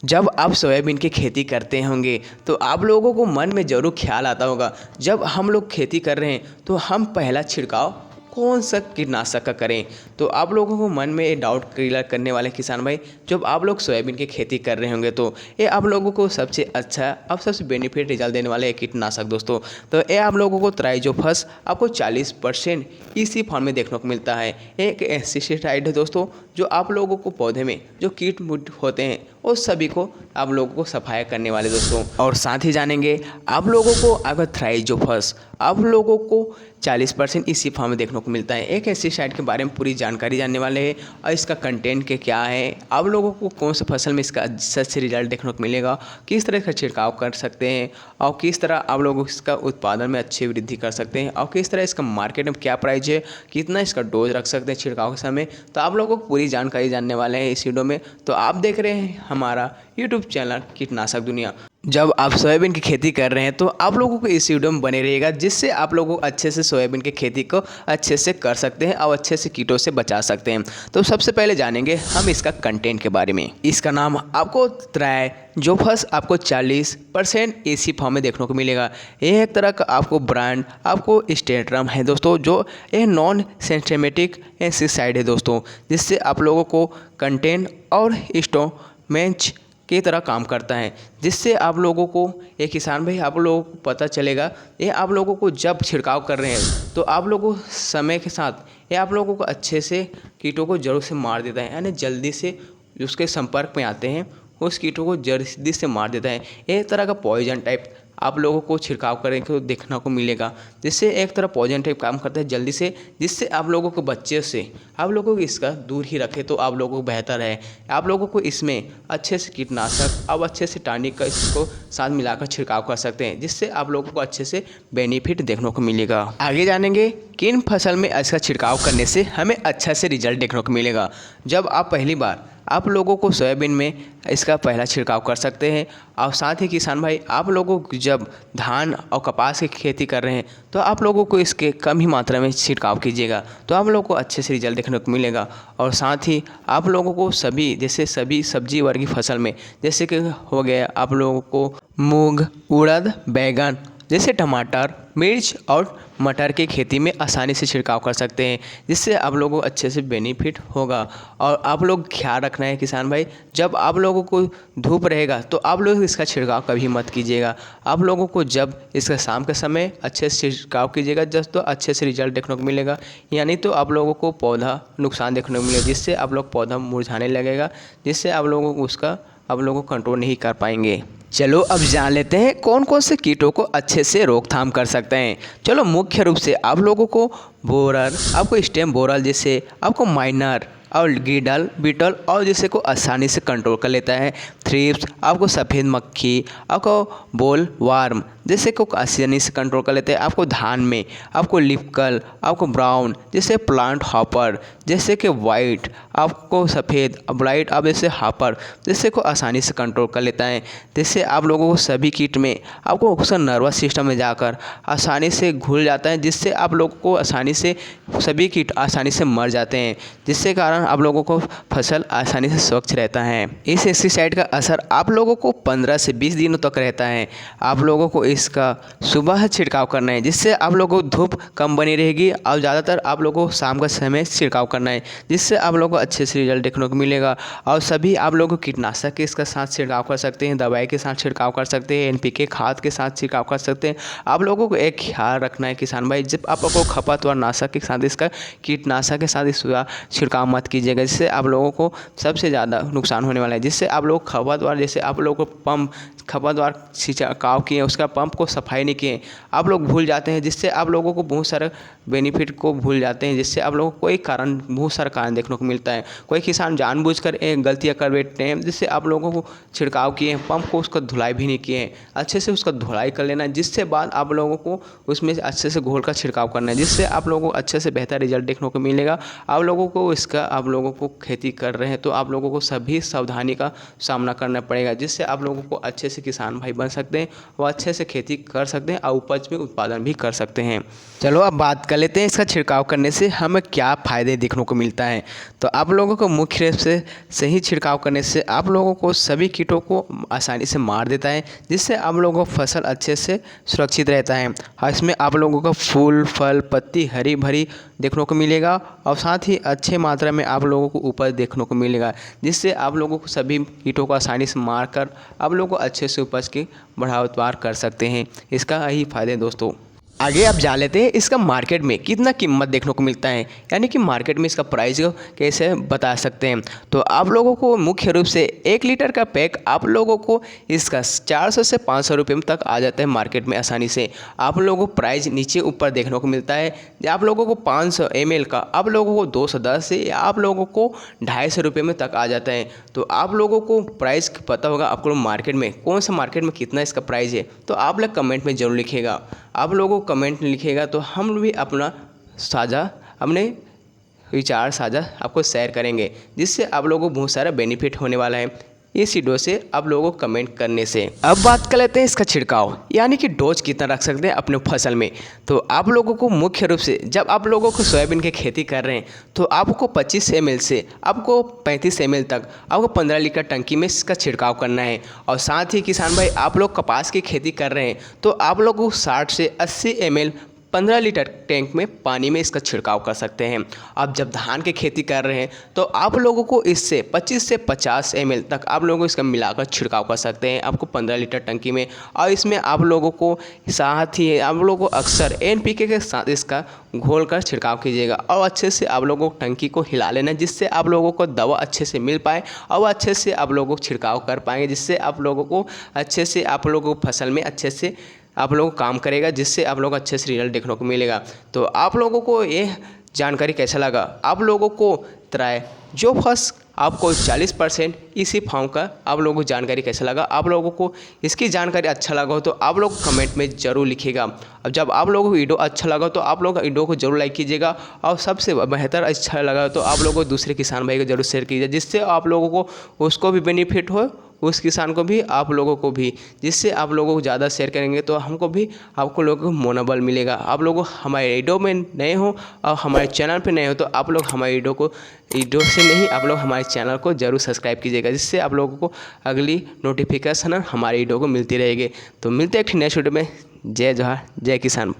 जब आप सोयाबीन की खेती करते होंगे तो आप लोगों को मन में ज़रूर ख्याल आता होगा, जब हम लोग खेती कर रहे हैं तो हम पहला छिड़काव कौन सा कीटनाशक का करें। तो आप लोगों को मन में ये डाउट क्लियर करने वाले किसान भाई, जब आप लोग सोयाबीन की खेती कर रहे होंगे तो ये आप लोगों को सबसे अच्छा और सबसे बेनिफिट रिजल्ट देने वाले कीटनाशक दोस्तों। तो ये आप लोगों को ट्राइजोफस आपको 40% इसी फॉर्म में देखने को मिलता है। एक एंसीसाइड है दोस्तों, जो आप लोगों को पौधे में जो कीट होते हैं उस सभी को आप लोगों को सफाया करने वाले दोस्तों। और साथ ही जानेंगे आप लोगों को अगर ट्राइजोफस आप लोगों को 40% इसी फॉर्म में देखने को मिलता है। एक एंसीसाइड के बारे में पूरी जानकारी जानने वाले हैं और इसका कंटेंट के क्या है, आप लोगों को कौन सी फसल में इसका सच रिजल्ट देखने को मिलेगा, किस तरह का छिड़काव कर सकते हैं और किस तरह आप लोग इसका उत्पादन में अच्छी वृद्धि कर सकते हैं और किस तरह इसका मार्केट में क्या प्राइस है, कितना इसका डोज रख सकते हैं छिड़काव के समय। तो आप लोगों को पूरी जानकारी जानने वाले हैं इस वीडियो में। तो आप देख रहे हैं हमारा यूट्यूब चैनल कीटनाशक दुनिया। जब आप सोयाबीन की खेती कर रहे हैं तो आप लोगों को इस वीडियो में बने रहिएगा, जिससे आप लोगों को अच्छे से सोयाबीन की खेती को अच्छे से कर सकते हैं और अच्छे से कीटों से बचा सकते हैं। तो सबसे पहले जानेंगे हम इसका कंटेंट के बारे में। इसका नाम आपको ट्राइजोफस आपको 40% एसी फॉर्म में देखने को मिलेगा। ये एक तरह का आपको ब्रांड आपको स्टेट्रम है दोस्तों, जो ये नॉन सिस्टेमेटिक एंसीसाइड है दोस्तों, जिससे आप लोगों को कंटेंट और स्टोमेंच की तरह काम करता है, जिससे आप लोगों को ये किसान भाई आप लोगों को पता चलेगा। ये आप लोगों को जब छिड़काव कर रहे हैं तो आप लोगों को समय के साथ ये आप लोगों को अच्छे से कीटों को जड़ से मार देता है, यानी जल्दी से उसके संपर्क में आते हैं उस कीटों को जल्दी से मार देता है। एक तरह का पॉइजन टाइप आप लोगों को छिड़काव करने को देखने को मिलेगा, जिससे एक तरह पॉइजन टाइप काम करता है जल्दी से, जिससे आप लोगों को बच्चे से आप लोगों को इसका दूर ही रखे तो आप लोगों को बेहतर है। आप लोगों को इसमें अच्छे से कीटनाशक अब अच्छे से टॉनिक का इसको साथ मिलाकर छिड़काव कर सकते हैं, जिससे आप लोगों को अच्छे से बेनिफिट देखने को मिलेगा। आगे जानेंगे किन फसल में इसका छिड़काव करने से हमें अच्छा से रिजल्ट देखने को मिलेगा। जब आप पहली बार आप लोगों को सोयाबीन में इसका पहला छिड़काव कर सकते हैं। और साथ ही किसान भाई आप लोगों को जब धान और कपास की खेती कर रहे हैं तो आप लोगों को इसके कम ही मात्रा में छिड़काव कीजिएगा, तो आप लोगों को अच्छे से रिजल्ट देखने को मिलेगा। और साथ ही आप लोगों को सभी सब्जी वर्गीय फसल में जैसे कि हो गया आप लोगों को मूंग, उड़द, बैगन जैसे टमाटर, मिर्च और मटर की खेती में आसानी से छिड़काव कर सकते हैं, जिससे आप लोगों को अच्छे से बेनिफिट होगा। और आप लोग ख्याल रखना है किसान भाई, जब आप लोगों को धूप रहेगा तो आप लोग इसका छिड़काव कभी मत कीजिएगा। आप लोगों को जब इसका शाम के समय अच्छे से छिड़काव कीजिएगा जब तो अच्छे से रिजल्ट देखने को मिलेगा, यानी तो आप लोगों को पौधा नुकसान देखने को मिलेगा, जिससे आप लोग पौधा मुरझाने लगेगा, जिससे आप लोगों को उसका आप लोगों को कंट्रोल नहीं कर पाएंगे। चलो अब जान लेते हैं कौन कौन से कीटों को अच्छे से रोकथाम कर सकते हैं। चलो मुख्य रूप से आप लोगों को बोरर, आपको स्टेम बोरर, जिससे आपको माइनर और गिडल बीटल और जिससे को आसानी से कंट्रोल कर लेता है। थ्रिप्स आपको सफ़ेद मक्खी, आपको बोल वार्म जैसे को आसानी से कंट्रोल कर लेते हैं। आपको धान में आपको लिपकल, आपको ब्राउन जैसे प्लांट हॉपर, जैसे कि वाइट आपको सफ़ेद ब्राइट अब जैसे हॉपर जैसे को आसानी से कंट्रोल कर लेता है। जिससे आप लोगों को सभी कीट में आपको अक्सर नर्वस सिस्टम में जाकर आसानी से घुल जाता है, जिससे आप लोगों को आसानी से सभी कीट आसानी से मर जाते हैं, जिससे कारण आप लोगों को फसल आसानी से स्वच्छ रहता है। इस एंसीसाइड का असर आप लोगों को 15 से 20 दिनों तक रहता है। आप लोगों को इसका सुबह छिड़काव करना है, जिससे आप लोगों को धूप कम बनी रहेगी, और ज़्यादातर आप लोगों को शाम का समय छिड़काव करना है, जिससे आप लोगों को अच्छे से रिजल्ट देखने को मिलेगा। और सभी आप लोगों को कीटनाशक के इसका साथ छिड़काव कर सकते हैं, दवाई के साथ छिड़काव कर सकते हैं, एनपीके खाद के साथ छिड़काव कर सकते हैं। आप लोगों को एक ख्याल रखना है किसान भाई, जब आप लोगों को खपतवार नाशक के साथ इसका कीटनाशक के साथ इसका छिड़काव मत कीजिएगा, जिससे आप लोगों को सबसे ज़्यादा नुकसान होने वाला है। जिससे आप लोग खपतवार जैसे आप लोगों को पंप खपतवार छिड़काव किए उसका पंप को सफाई नहीं किए, आप लोग भूल जाते हैं, जिससे आप लोगों को बहुत सारे बेनिफिट को भूल जाते हैं, जिससे आप लोगों को कोई कारण बहुत सारा कारण देखने को मिलता है। कोई किसान जानबूझकर गलतियां कर बैठते हैं, जिससे आप लोगों को छिड़काव किए पंप को उसका धुलाई भी नहीं किए, अच्छे से उसका धुलाई कर लेना, जिससे बाद आप लोगों को उसमें अच्छे से घोल कर छिड़काव करना है, जिससे आप लोगों को अच्छे से बेहतर रिजल्ट देखने को मिलेगा। आप लोगों को इसका आप लोगों को खेती कर रहे हैं तो आप लोगों को सभी सावधानी का सामना करना पड़ेगा, जिससे आप लोगों को अच्छे से किसान भाई बन सकते हैं और अच्छे से खेती कर सकते हैं और उपज में उत्पादन भी कर सकते हैं। चलो अब बात कर लेते हैं इसका छिड़काव करने से हमें क्या फ़ायदे देखने को मिलता है। तो आप लोगों को मुख्य रूप से सही छिड़काव करने से आप लोगों को सभी कीटों को आसानी से मार देता है, जिससे आप लोगों को फसल अच्छे से सुरक्षित रहता है। और इसमें आप लोगों को फूल फल पत्ती हरी भरी देखने को मिलेगा और साथ ही अच्छे मात्रा में आप लोगों को उपज देखने को मिलेगा, जिससे आप लोगों को सभी कीटों को आसानी से मार कर आप लोगों को अच्छे से उपज की बढ़ाव कर सकते हैं। इसका यही फ़ायदे दोस्तों। आगे आप जान लेते हैं इसका मार्केट में कितना कीमत देखने को मिलता है, यानी कि मार्केट में इसका प्राइस कैसे बता सकते हैं। तो आप लोगों को मुख्य रूप से 1 लीटर का पैक आप लोगों को इसका 400 से 500 रुपये तक आ जाता है मार्केट में आसानी से। आप लोगों को प्राइस नीचे ऊपर देखने को मिलता है। आप लोगों को 500 ml का आप लोगों को 210 से या आप लोगों को 250 रुपये में तक आ जाता है। तो आप लोगों को प्राइस पता होगा आपको मार्केट में कौन सा मार्केट में कितना इसका प्राइस है, तो आप लोग कमेंट में ज़रूर लिखिएगा। आप लोगों को कमेंट लिखिएगा तो हम भी अपने विचार साझा आपको शेयर करेंगे, जिससे आप लोगों को बहुत सारा बेनिफिट होने वाला है इस वीडियो से आप लोगों को कमेंट करने से। अब बात कर लेते हैं इसका छिड़काव, यानी कि डोज कितना रख सकते हैं अपने फसल में। तो आप लोगों को मुख्य रूप से जब आप लोगों को सोयाबीन की खेती कर रहे हैं तो आपको 25 ml से आपको 35 ml तक आपको 15 लीटर टंकी में इसका छिड़काव करना है। और साथ ही किसान भाई आप लोग कपास की खेती कर रहे हैं तो आप लोगों को 60 से 80 ml 15 लीटर टैंक में पानी में इसका छिड़काव कर सकते हैं। अब जब धान की खेती कर रहे हैं तो आप लोगों को इससे 25 से 50 ml तक आप लोगों को इसका मिलाकर छिड़काव कर सकते हैं आपको 15 लीटर टंकी में। और इसमें आप लोगों को साथ ही आप लोगों को अक्सर NPK के साथ इसका घोल कर छिड़काव कीजिएगा और अच्छे से आप लोगों को टंकी को हिला लेना, जिससे आप लोगों को दवा अच्छे से मिल पाए और अच्छे से आप लोगों को छिड़काव कर पाएंगे, जिससे आप लोगों को अच्छे से आप लोगों को फसल में अच्छे से आप लोगों को काम करेगा, जिससे आप लोगों को अच्छे से रिजल्ट देखने को मिलेगा। तो आप लोगों को ये जानकारी कैसा लगा, आप लोगों को ट्राई जो फर्स्ट आपको 40% इसी फॉर्म का आप लोगों को जानकारी कैसा लगा, आप लोगों को इसकी जानकारी अच्छा लगा हो तो आप लोग कमेंट में ज़रूर लिखिएगा। अब जब आप लोगों को वीडियो अच्छा लगा तो आप लोग वीडियो को जरूर लाइक कीजिएगा और सबसे बेहतर अच्छा लगा तो आप लोगों को दूसरे किसान भाई को जरूर शेयर कीजिए, जिससे आप लोगों को उसको भी बेनिफिट हो, उस किसान को भी आप लोगों को भी, जिससे आप लोगों को ज़्यादा शेयर करेंगे तो हमको भी आपको लोगों को मनोबल मिलेगा। आप लोगों हमारे वीडियो में नए हो और हमारे चैनल पे नए हो तो आप लोग हमारे वीडियो से नहीं आप लोग हमारे चैनल को जरूर सब्सक्राइब कीजिएगा, जिससे आप लोगों को अगली नोटिफिकेशन हमारे वीडियो को मिलती रहेगी। तो मिलते हैं एक नेक्स्ट वीडियो में। जय जोहार, जय किसान।